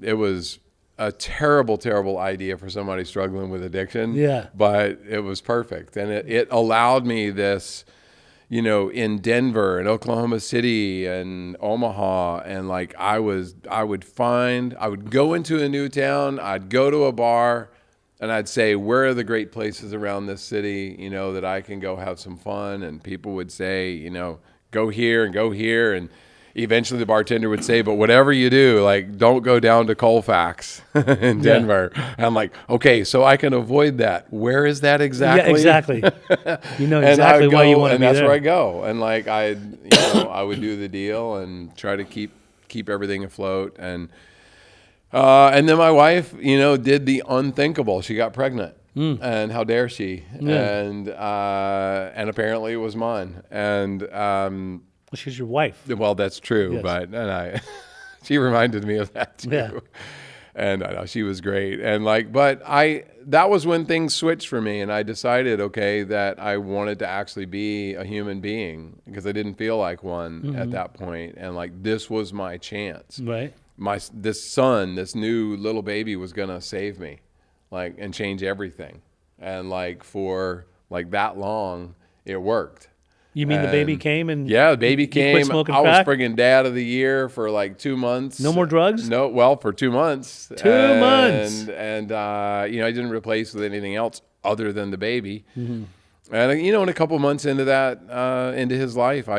It was a terrible, terrible idea for somebody struggling with addiction. Yeah. But it was perfect. And it allowed me this, in Denver and Oklahoma City and Omaha. And like I would go into a new town, I'd go to a bar and I'd say, where are the great places around this city, that I can go have some fun? And people would say, go here and go here. And eventually the bartender would say, but whatever you do, like, don't go down to Colfax in Denver. Yeah. And I'm like, okay, so I can avoid that. Where is that exactly? Yeah, exactly. You know exactly why you want to be there. And that's where I go. And like I would do the deal and try to keep everything afloat. And then my wife, did the unthinkable. She got pregnant. And how dare she? Yeah. And apparently it was mine. And well, she's your wife. Well, that's true, yes. She reminded me of that too. Yeah. And I know she was great. And that was when things switched for me, and I decided, okay, that I wanted to actually be a human being because I didn't feel like one at that point, and like this was my chance. Right. This new little baby was gonna save me, and change everything, and for that long, it worked. You mean the baby came and yeah, the baby came. Quit smoking I crack? was friggin' dad of the year for 2 months. No more drugs? No, well, for 2 months. 2 months. And I didn't replace with anything else other than the baby. Mm-hmm. And in a couple months into that, into his life,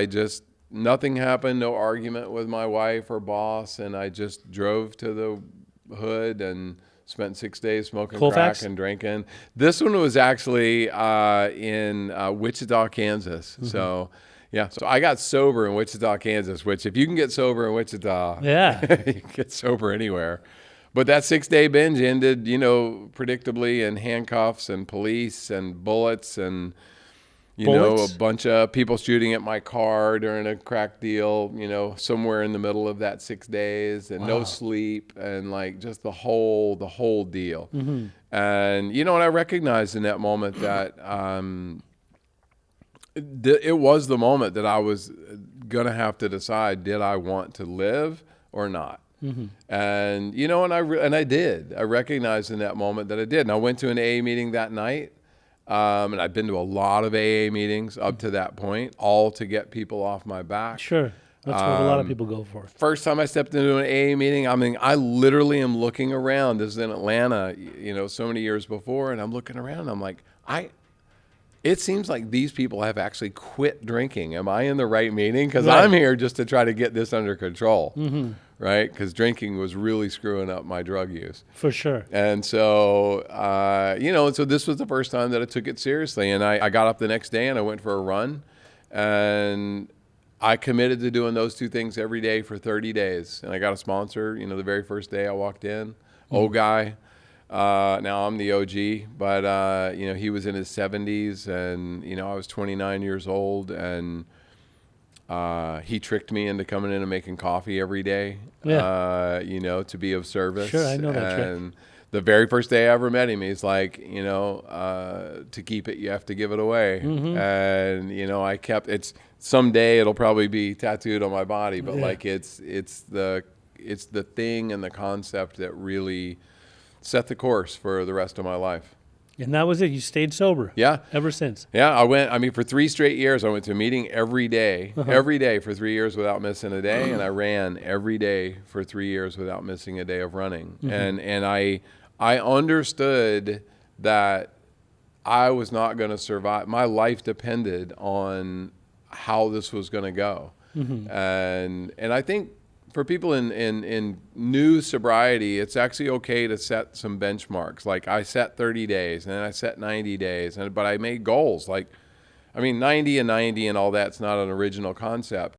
nothing happened. No argument with my wife or boss, and I just drove to the hood and spent 6 days smoking Colfax? crack and drinking. This one was actually in Wichita, Kansas. Mm-hmm. So I got sober in Wichita, Kansas, which if you can get sober in Wichita, you can get sober anywhere. But that 6-day binge ended, predictably in handcuffs and police and bullets and a bunch of people shooting at my car during a crack deal, somewhere in the middle of that 6 days, and no sleep, and just the whole deal. Mm-hmm. And, and I recognized in that moment that it was the moment that I was going to have to decide, did I want to live or not? Mm-hmm. And, and I did. I recognized in that moment that I did. And I went to an AA meeting that night. And I've been to a lot of AA meetings up to that point, all to get people off my back. Sure. That's what a lot of people go for. First time I stepped into an AA meeting, I literally am looking around. This is in Atlanta, so many years before, and I'm looking around. And I'm like, it seems like these people have actually quit drinking. Am I in the right meeting? Because I'm here just to try to get this under control. Mm-hmm. Right? Because drinking was really screwing up my drug use. For sure. And so, so this was the first time that I took it seriously. And I got up the next day and I went for a run. And I committed to doing those two things every day for 30 days. And I got a sponsor, the very first day I walked in. Old guy. Now I'm the OG. But, he was in his 70s. And, I was 29 years old. And he tricked me into coming in and making coffee every day, to be of service. Sure, I know that trick. And the very first day I ever met him, he's like, to keep it, you have to give it away. Mm-hmm. And, I kept, someday it'll probably be tattooed on my body, but it's the thing and the concept that really set the course for the rest of my life. And that was it. You stayed sober. Yeah. Ever since. Yeah. For 3 straight years, I went to a meeting every day for 3 years without missing a day. And I ran every day for 3 years without missing a day of running. Mm-hmm. And I understood that I was not going to survive. My life depended on how this was going to go. Mm-hmm. And I think for people in new sobriety, it's actually okay to set some benchmarks. Like I set 30 days and then I set 90 days, but I made goals. 90 and 90 and all that's not an original concept.